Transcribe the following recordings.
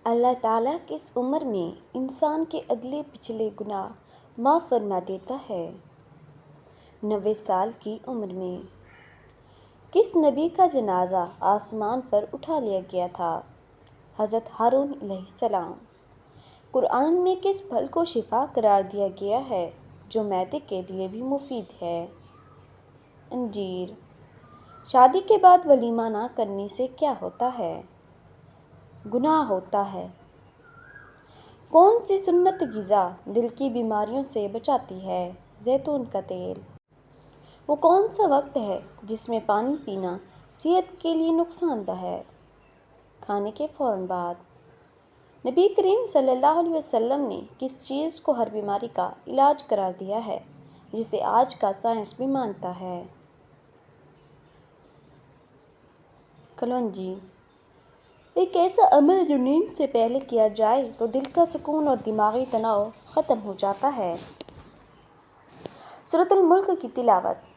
اللہ تعالیٰ کس عمر میں انسان کے اگلے پچھلے گناہ معاف فرما دیتا ہے؟ 90 سال کی عمر میں۔ کس نبی کا جنازہ آسمان پر اٹھا لیا گیا تھا؟ حضرت ہارون علیہ السلام۔ قرآن میں کس پھل کو شفا قرار دیا گیا ہے جو معدے کے لیے بھی مفید ہے؟ انجیر۔ شادی کے بعد ولیمہ نہ کرنے سے کیا ہوتا ہے؟ گناہ ہوتا ہے۔ کون سی سنت غذا دل کی بیماریوں سے بچاتی ہے؟ زیتون کا تیل۔ وہ کون سا وقت ہے جس میں پانی پینا صحت کے لیے نقصان دہ ہے؟ کھانے کے فوراً بعد۔ نبی کریم صلی اللہ علیہ وسلم نے کس چیز کو ہر بیماری کا علاج قرار دیا ہے جسے آج کا سائنس بھی مانتا ہے؟ کلونجی۔ ایک ایسا عمل جو نیند سے پہلے کیا جائے تو دل کا سکون اور دماغی تناؤ ختم ہو جاتا ہے۔ سورۃ الملک کی تلاوت۔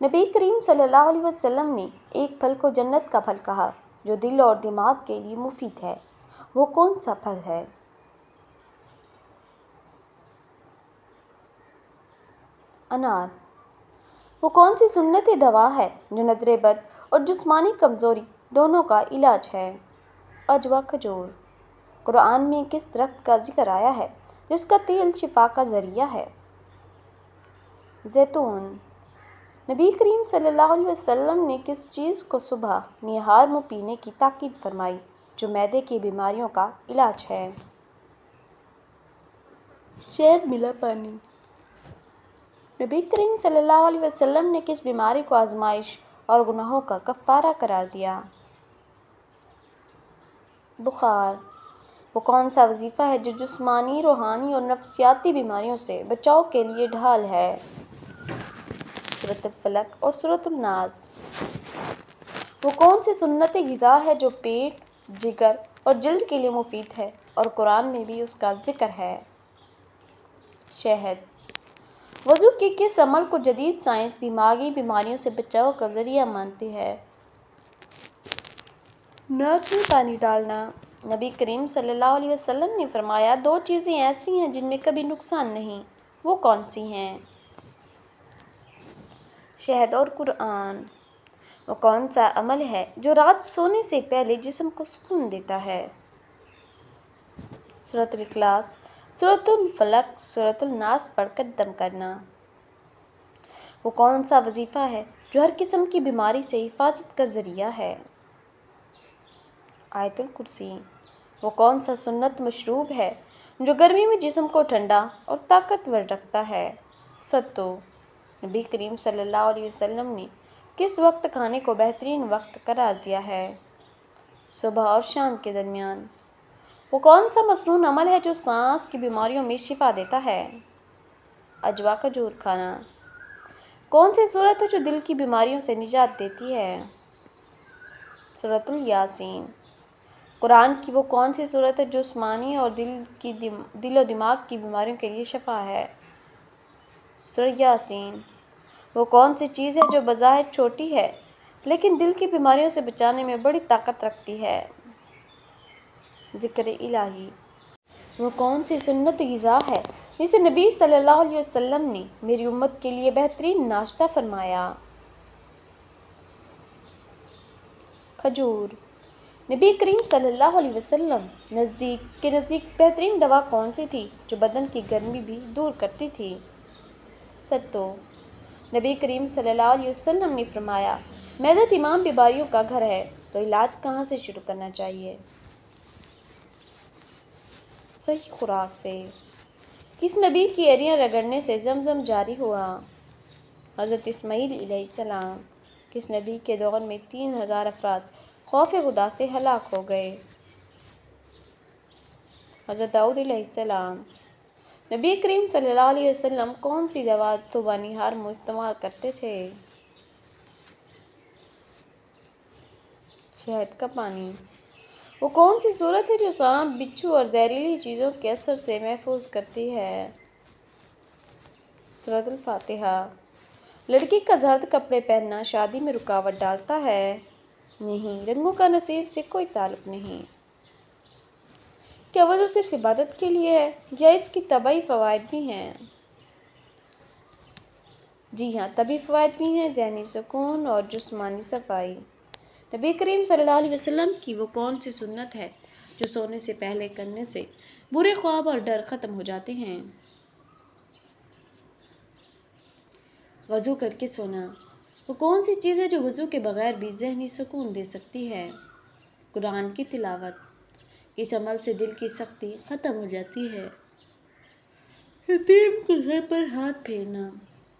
نبی کریم صلی اللہ علیہ وسلم نے ایک پھل کو جنت کا پھل کہا جو دل اور دماغ کے لیے مفید ہے، وہ کون سا پھل ہے؟ انار۔ وہ کون سی سنتی دوا ہے جو نظر بد اور جسمانی کمزوری دونوں کا علاج ہے؟ عجوا کھجور۔ قرآن میں کس درخت کا ذکر آیا ہے جس کا تیل شفا کا ذریعہ ہے؟ زیتون۔ نبی کریم صلی اللہ علیہ وسلم نے کس چیز کو صبح نہار منہ پینے کی تاکید فرمائی جو معدے کی بیماریوں کا علاج ہے؟ شہد ملا پانی۔ نبی کریم صلی اللہ علیہ وسلم نے کس بیماری کو آزمائش اور گناہوں کا کفارہ قرار دیا؟ بخار۔ وہ کون سا وظیفہ ہے جو جسمانی، روحانی اور نفسیاتی بیماریوں سے بچاؤ کے لیے ڈھال ہے؟ سورۃ الفلق اور سورۃ الناس۔ وہ کون سی سنتی غذا ہے جو پیٹ، جگر اور جلد کے لیے مفید ہے اور قرآن میں بھی اس کا ذکر ہے؟ شہد۔ وضو کے کس عمل کو جدید سائنس دماغی بیماریوں سے بچاؤ کا ذریعہ مانتی ہے؟ ناک میں پانی ڈالنا۔ نبی کریم صلی اللہ علیہ وسلم نے فرمایا 2 چیزیں ایسی ہیں جن میں کبھی نقصان نہیں، وہ کون سی ہیں؟ شہد اور قرآن۔ وہ کون سا عمل ہے جو رات سونے سے پہلے جسم کو سکون دیتا ہے؟ سورۃ الاخلاص، سورۃ الفلق، سورۃ الناس پڑھ کر دم کرنا۔ وہ کون سا وظیفہ ہے جو ہر قسم کی بیماری سے حفاظت کا ذریعہ ہے؟ آیت الکرسی۔ وہ کون سا سنت مشروب ہے جو گرمی میں جسم کو ٹھنڈا اور طاقتور رکھتا ہے؟ ستو۔ نبی کریم صلی اللہ علیہ وسلم نے کس وقت کھانے کو بہترین وقت قرار دیا ہے؟ صبح اور شام کے درمیان۔ وہ کون سا مسنون عمل ہے جو سانس کی بیماریوں میں شفا دیتا ہے؟ عجوا کھجور کھانا۔ کون سی سورت ہے جو دل کی بیماریوں سے نجات دیتی ہے؟ سورۃ الیاسین۔ قرآن کی وہ کون سی سورت ہے جو جسمانی اور دل و دماغ کی بیماریوں کے لیے شفا ہے؟ سورۃ یاسین۔ وہ کون سی چیز ہے جو بظاہر چھوٹی ہے لیکن دل کی بیماریوں سے بچانے میں بڑی طاقت رکھتی ہے؟ ذکر الہی۔ وہ کون سی سنت غذا ہے جسے نبی صلی اللہ علیہ وسلم نے میری امت کے لیے بہترین ناشتہ فرمایا؟ کھجور۔ نبی کریم صلی اللہ علیہ وسلم نزدیک بہترین دوا کون سی تھی جو بدن کی گرمی بھی دور کرتی تھی؟ ستو۔ نبی کریم صلی اللہ علیہ وسلم نے فرمایا معدہ تمام بیماریوں کا گھر ہے، تو علاج کہاں سے شروع کرنا چاہیے؟ صحیح خوراک سے۔ کس نبی کی ایڑیاں رگڑنے سے زمزم جاری ہوا؟ حضرت اسماعیل علیہ السلام۔ کس نبی کے دور میں 3000 افراد خوف خدا سے ہلاک ہو گئے؟ حضرت داؤد علیہ السلام۔ نبی کریم صلی اللہ علیہ وسلم کون سی دوا صبح نہار منہ استعمال کرتے تھے؟ شہد کا پانی۔ وہ کون سی سورت ہے جو سانپ، بچھو اور زہریلی چیزوں کے اثر سے محفوظ کرتی ہے؟ سورۃ الفاتحہ۔ لڑکی کا زرد کپڑے پہننا شادی میں رکاوٹ ڈالتا ہے؟ نہیں، رنگوں کا نصیب سے کوئی تعلق نہیں۔ کیا وضو صرف عبادت کے لیے ہے یا اس کی طبعی فوائد بھی ہیں؟ جی ہاں، طبعی فوائد بھی ہیں، ذہنی سکون اور جسمانی صفائی۔ نبی کریم صلی اللہ علیہ وسلم کی وہ کون سی سنت ہے جو سونے سے پہلے کرنے سے برے خواب اور ڈر ختم ہو جاتے ہیں؟ وضو کر کے سونا۔ وہ کون سی چیز ہے جو وضو کے بغیر بھی ذہنی سکون دے سکتی ہے؟ قرآن کی تلاوت۔ اس عمل سے دل کی سختی ختم ہو جاتی ہے۔ یتیم کے سر پر ہاتھ پھیرنا۔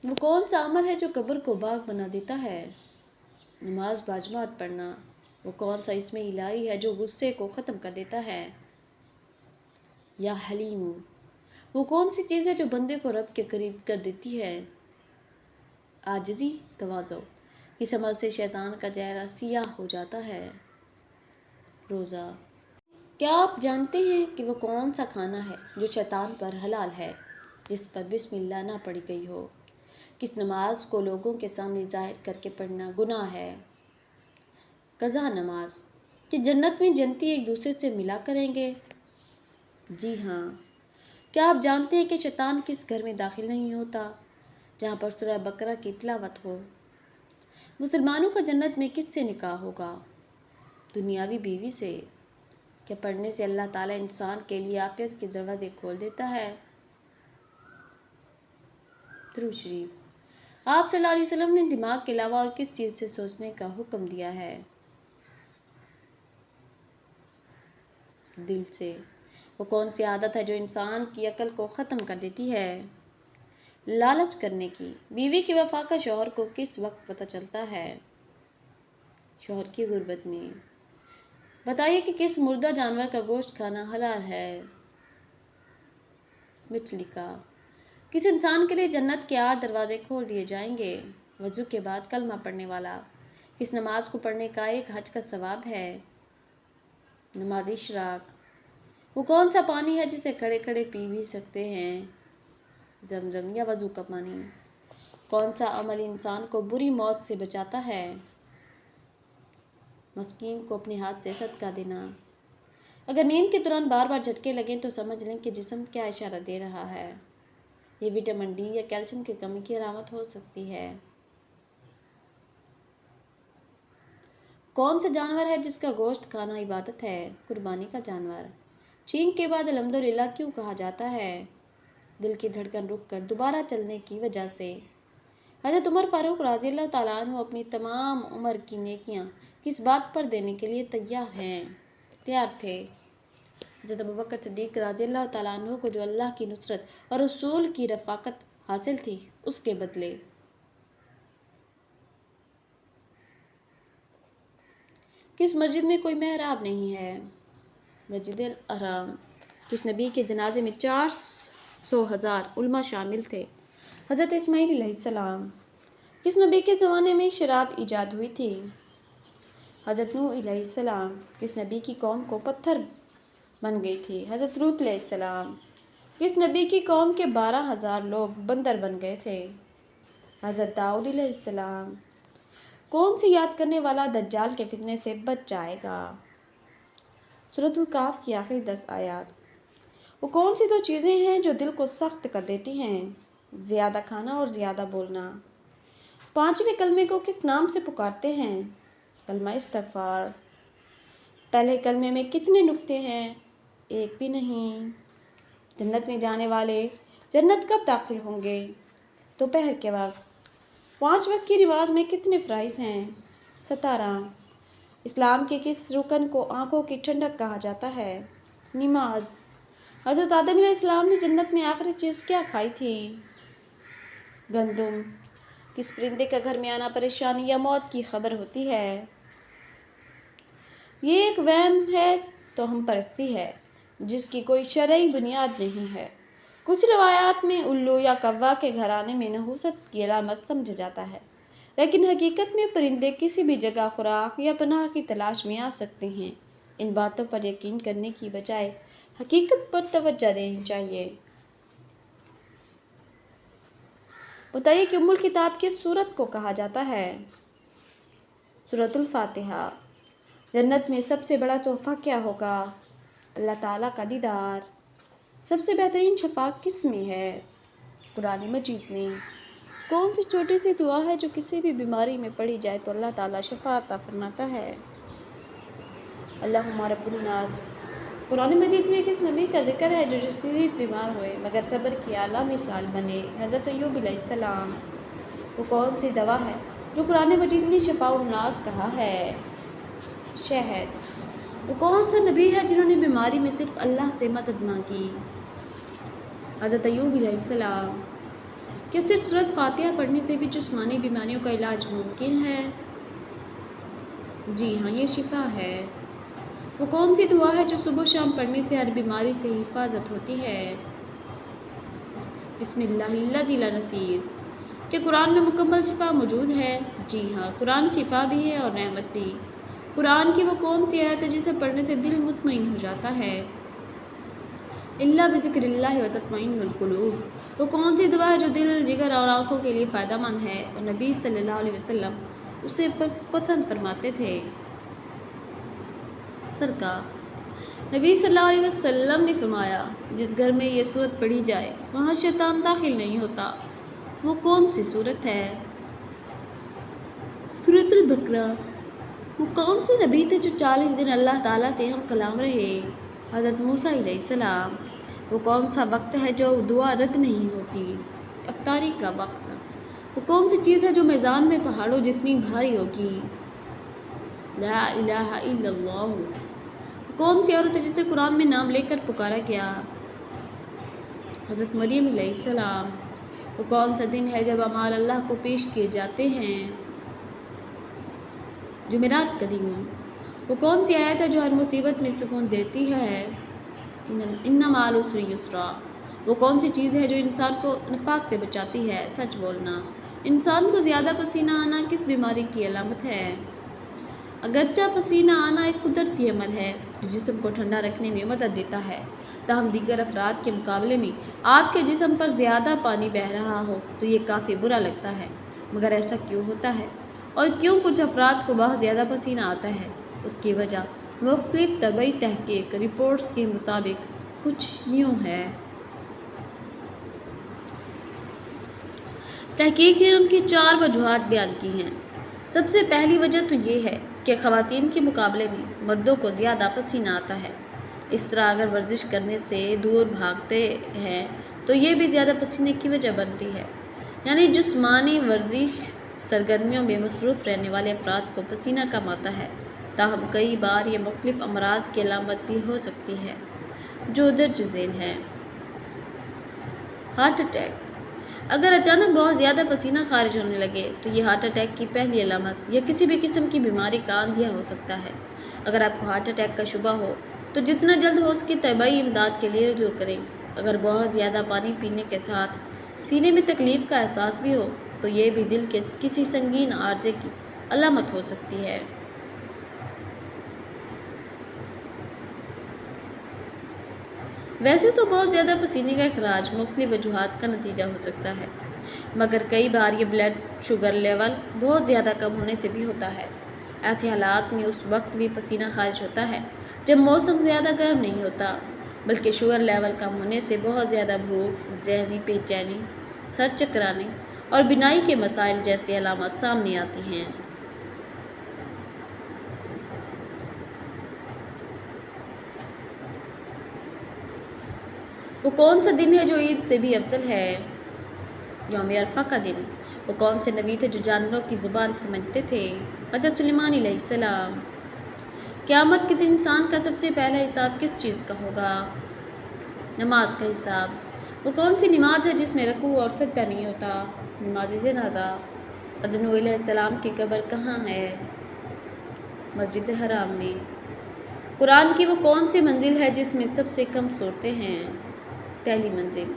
وہ کون سا عمل ہے جو قبر کو باغ بنا دیتا ہے؟ نماز باجماعت پڑھنا۔ وہ کون سا اسم الہی ہے جو غصے کو ختم کر دیتا ہے؟ یا حلیم۔ وہ کون سی چیز ہے جو بندے کو رب کے قریب کر دیتی ہے؟ عاجزی، تواضع۔ اس عمل سے شیطان کا چہرہ سیاہ ہو جاتا ہے۔ روزہ۔ کیا آپ جانتے ہیں کہ وہ کون سا کھانا ہے جو شیطان پر حلال ہے، جس پر بسم اللہ نہ پڑھی گئی ہو؟ کس نماز کو لوگوں کے سامنے ظاہر کر کے پڑھنا گناہ ہے؟ قضا نماز۔ کہ جنت میں جنتی ایک دوسرے سے ملا کریں گے؟ جی ہاں۔ کیا آپ جانتے ہیں کہ شیطان کس گھر میں داخل نہیں ہوتا جہاں پر سورہ بقرہ کی تلاوت ہو؟ مسلمانوں کا جنت میں کس سے نکاح ہوگا؟ دنیاوی بیوی سے۔ کیا پڑھنے سے اللہ تعالیٰ انسان کے لیے عافیت کے دروازے کھول دیتا ہے؟ درود شریف۔ آپ صلی اللہ علیہ وسلم نے دماغ کے علاوہ اور کس چیز سے سوچنے کا حکم دیا ہے؟ دل سے۔ وہ کون سی عادت ہے جو انسان کی عقل کو ختم کر دیتی ہے؟ لالچ کرنے کی۔ بیوی کی وفا کا شوہر کو کس وقت پتہ چلتا ہے؟ شوہر کی غربت میں۔ بتائیے کہ کس مردہ جانور کا گوشت کھانا حلال ہے؟ مچھلی کا۔ کس انسان کے لیے جنت کے 8 دروازے کھول دیے جائیں گے؟ وضو کے بعد کلمہ پڑھنے والا۔ کس نماز کو پڑھنے کا ایک حج کا ثواب ہے؟ نماز اشراق۔ وہ کون سا پانی ہے جسے کھڑے کھڑے پی بھی سکتے ہیں؟ زمزم یا وضو کا پانی۔ کون سا عمل انسان کو بری موت سے بچاتا ہے؟ مسکین کو اپنے ہاتھ سے صدقہ دینا۔ اگر نیند کے دوران بار بار جھٹکے لگیں تو سمجھ لیں کہ جسم کیا اشارہ دے رہا ہے۔ یہ وٹامن ڈی یا کیلشیم کی کمی کی علامت ہو سکتی ہے۔ کون سا جانور ہے جس کا گوشت کھانا عبادت ہے؟ قربانی کا جانور۔ چھینک کے بعد الحمدللہ کیوں کہا جاتا ہے؟ دل کی دھڑکن رک کر دوبارہ چلنے کی وجہ سے۔ حضرت عمر فاروق رضی اللہ تعالیٰ عنہ اپنی تمام عمر کی نیکیاں کس بات پر دینے کے لیے تیار تھے؟ حضرت ابوبکر صدیق رضی اللہ تعالیٰ عنہ کو جو اللہ کی نصرت اور رسول کی رفاقت حاصل تھی، اس کے بدلے۔ کس مسجد میں کوئی محراب نہیں ہے؟ مسجد الحرام۔ کس نبی کے جنازے میں 400,000 علماء شامل تھے؟ حضرت اسماعیل علیہ السلام۔ کس نبی کے زمانے میں شراب ایجاد ہوئی تھی؟ حضرت نوح علیہ السلام۔ کس نبی کی قوم کو پتھر بن گئی تھی؟ حضرت لوط علیہ السلام۔ کس نبی کی قوم کے 12,000 لوگ بندر بن گئے تھے؟ حضرت داؤد علیہ السلام۔ کون سی یاد کرنے والا دجال کے فتنے سے بچ جائے گا؟ سورۃ الکہف کی آخری 10 آیات۔ وہ کون سی 2 چیزیں ہیں جو دل کو سخت کر دیتی ہیں؟ زیادہ کھانا اور زیادہ بولنا۔ 5ویں کلمے کو کس نام سے پکارتے ہیں؟ کلمہ استغفار۔ پہلے کلمے میں کتنے نقطے ہیں؟ ایک بھی نہیں۔ جنت میں جانے والے جنت کب داخل ہوں گے؟ دوپہر کے وقت۔ 5 وقت کی نماز میں کتنے فرائض ہیں؟ 17۔ اسلام کے کس رکن کو آنکھوں کی ٹھنڈک کہا جاتا ہے؟ نماز۔ حضرت آدم علیہ السلام نے جنت میں آخری چیز کیا کھائی تھی؟ گندم۔ کس پرندے کا گھر میں آنا پریشانی یا موت کی خبر ہوتی ہے؟ یہ ایک وہم ہے، توہم پرستی ہے، جس کی کوئی شرعی بنیاد نہیں ہے۔ کچھ روایات میں الو یا کوا کے گھر آنے میں نحوست کی علامت سمجھا جاتا ہے، لیکن حقیقت میں پرندے کسی بھی جگہ خوراک یا پناہ کی تلاش میں آ سکتے ہیں۔ ان باتوں پر یقین کرنے کی بجائے حقیقت پر توجہ دینی چاہیے۔ بتائیے کہ ام الکتاب کس سورت کو کہا جاتا ہے؟ سورۃ الفاتحہ۔ جنت میں سب سے بڑا تحفہ کیا ہوگا؟ اللہ تعالیٰ کا دیدار۔ سب سے بہترین شفا کس میں ہے؟ قرآن مجید میں۔ کون سی چھوٹی سی دعا ہے جو کسی بھی بیماری میں پڑھی جائے تو اللہ تعالیٰ شفا عطا فرماتا ہے؟ اللہم رب الناس۔ قرآن مجید میں کس نبی کا ذکر ہے جو شدید بیمار ہوئے مگر صبر کی اعلیٰ مثال بنے؟ حضرت ایوب علیہ السلام۔ وہ کون سی دوا ہے جو قرآن مجید نے شفاء الناس کہا ہے؟ شہد۔ وہ کون سا نبی ہے جنہوں نے بیماری میں صرف اللہ سے مدد مانگی؟ حضرت ایوب علیہ السلام۔ کیا صرف سورۃ فاتحہ پڑھنے سے بھی جسمانی بیماریوں کا علاج ممکن ہے؟ جی ہاں، یہ شفا ہے۔ وہ کون سی دعا ہے جو صبح و شام پڑھنے سے ہر بیماری سے حفاظت ہوتی ہے؟ بسم اللہ الذی لا نصیر۔ کیا قرآن میں مکمل شفا موجود ہے؟ جی ہاں، قرآن شفا بھی ہے اور رحمت بھی۔ قرآن کی وہ کون سی آیت ہے جسے پڑھنے سے دل مطمئن ہو جاتا ہے؟ اللہ بذکر اللہ وتطمئن القلوب۔ وہ کون سی دعا ہے جو دل، جگر اور آنکھوں کے لیے فائدہ مند ہے اور نبی صلی اللہ علیہ وسلم اسے پسند فرماتے تھے؟ سرکہ۔ نبی صلی اللہ علیہ وسلم نے فرمایا جس گھر میں یہ سورت پڑھی جائے وہاں شیطان داخل نہیں ہوتا۔ وہ کون سی سورت ہے؟ سورۃ البقرہ۔ وہ کون سے نبی تھے جو 40 دن اللہ تعالیٰ سے ہم کلام رہے؟ حضرت موسیٰ علیہ السلام۔ وہ کون سا وقت ہے جو دعا رد نہیں ہوتی؟ افطاری کا وقت۔ وہ کون سی چیز ہے جو میزان میں پہاڑوں جتنی بھاری ہوگی؟ لا الہ الا اللہ۔ کون سی عورت ہے جسے قرآن میں نام لے کر پکارا گیا؟ حضرت مریم علیہ السلام۔ وہ کون سا دن ہے جب اعمال اللہ کو پیش کیے جاتے ہیں؟ جمعرات کا دن۔ وہ کون سی آیت ہے جو ہر مصیبت میں سکون دیتی ہے؟ ان مع العسر یسرا۔ وہ کون سی چیز ہے جو انسان کو نفاق سے بچاتی ہے؟ سچ بولنا۔ انسان کو زیادہ پسینہ آنا کس بیماری کی علامت ہے؟ اگرچہ پسینہ آنا ایک قدرتی عمل ہے جو جسم کو ٹھنڈا رکھنے میں مدد دیتا ہے، تاہم دیگر افراد کے مقابلے میں آپ کے جسم پر زیادہ پانی بہہ رہا ہو تو یہ کافی برا لگتا ہے۔ مگر ایسا کیوں ہوتا ہے اور کیوں کچھ افراد کو بہت زیادہ پسینہ آتا ہے؟ اس کی وجہ مختلف طبی تحقیق رپورٹس کے مطابق کچھ یوں ہے۔ تحقیق نے ان کی 4 وجوہات بیان کی ہیں۔ سب سے پہلی وجہ تو یہ ہے کہ خواتین کے مقابلے میں مردوں کو زیادہ پسینہ آتا ہے۔ اس طرح اگر ورزش کرنے سے دور بھاگتے ہیں تو یہ بھی زیادہ پسینے کی وجہ بنتی ہے۔ یعنی جسمانی ورزش سرگرمیوں میں مصروف رہنے والے افراد کو پسینہ کم آتا ہے، تاہم کئی بار یہ مختلف امراض کی علامت بھی ہو سکتی ہے جو درج ذیل ہیں۔ Heart attack. اگر اچانک بہت زیادہ پسینہ خارج ہونے لگے تو یہ ہارٹ اٹیک کی پہلی علامت یا کسی بھی قسم کی بیماری کا اندھیا ہو سکتا ہے۔ اگر آپ کو ہارٹ اٹیک کا شبہ ہو تو جتنا جلد ہو سکے طبی امداد کے لیے رجوع کریں۔ اگر بہت زیادہ پانی پینے کے ساتھ سینے میں تکلیف کا احساس بھی ہو تو یہ بھی دل کے کسی سنگین عارضے کی علامت ہو سکتی ہے۔ ویسے تو بہت زیادہ پسینے کا اخراج مختلف وجوہات کا نتیجہ ہو سکتا ہے، مگر کئی بار یہ بلڈ شوگر لیول بہت زیادہ کم ہونے سے بھی ہوتا ہے۔ ایسے حالات میں اس وقت بھی پسینہ خارج ہوتا ہے جب موسم زیادہ گرم نہیں ہوتا، بلکہ شوگر لیول کم ہونے سے بہت زیادہ بھوک، ذہنی بے چینی، سر چکرانے اور بینائی کے مسائل جیسی علامات سامنے آتی ہیں۔ وہ کون سا دن ہے جو عید سے بھی افضل ہے؟ یوم عرفہ کا دن۔ وہ کون سے نبی تھے جو جانوروں کی زبان سمجھتے تھے؟ حضرت سلیمان علیہ السلام۔ قیامت کے دن انسان کا سب سے پہلا حساب کس چیز کا ہوگا؟ نماز کا حساب۔ وہ کون سی نماز ہے جس میں رکوع اور سجدہ نہیں ہوتا؟ نماز جنازہ۔ حضرت نوح علیہ السلام کی قبر کہاں ہے؟ مسجد حرام میں۔ قرآن کی وہ کون سی منزل ہے جس میں سب سے کم صورتیں ہیں؟ پہلی منزل۔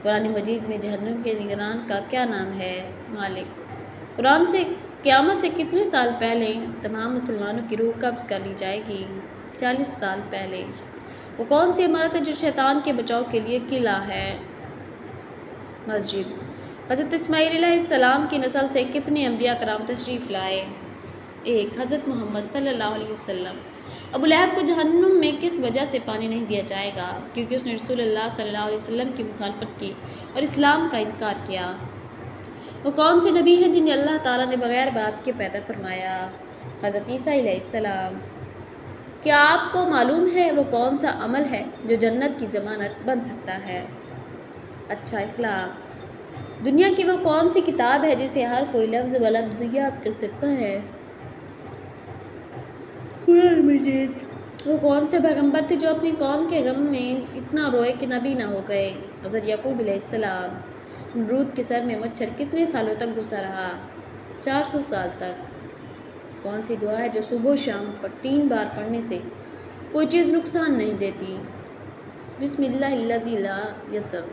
قرآن مجید میں جہنم کے نگران کا کیا نام ہے؟ مالک۔ قرآن سے قیامت سے کتنے سال پہلے تمام مسلمانوں کی روح قبض کر لی جائے گی؟ 40 سال پہلے۔ وہ کون سی عمارت ہے جو شیطان کے بچاؤ کے لیے قلعہ ہے؟ مسجد۔ حضرت اسماعیل علیہ السلام کی نسل سے کتنے انبیاء کرام تشریف لائے؟ ایک حضرت محمد صلی اللہ علیہ وسلم۔ ابو لہب کو جہنم میں کس وجہ سے پانی نہیں دیا جائے گا؟ کیونکہ اس نے رسول اللہ صلی اللہ علیہ وسلم کی مخالفت کی اور اسلام کا انکار کیا۔ وہ کون سے نبی ہیں جنہیں اللہ تعالیٰ نے بغیر باپ کے پیدا فرمایا؟ حضرت عیسیٰ علیہ السلام۔ کیا آپ کو معلوم ہے وہ کون سا عمل ہے جو جنت کی ضمانت بن سکتا ہے؟ اچھا اخلاق۔ دنیا کی وہ کون سی کتاب ہے جسے ہر کوئی لفظ بلفظ یاد کر سکتا ہے؟ قرآن مجید۔ وہ کون سے پیغمبر تھے جو اپنی قوم کے غم میں اتنا روئے کہ نبی نہ ہو گئے؟ حضرت یعقوب علیہ السلام۔ نمرود کے سر میں مچھر کتنے سالوں تک گھسا رہا؟ 400 سال تک۔ کون سی دعا ہے جو صبح و شام پر 3 بار پڑھنے سے کوئی چیز نقصان نہیں دیتی؟ بسم اللہ الذی لا یضر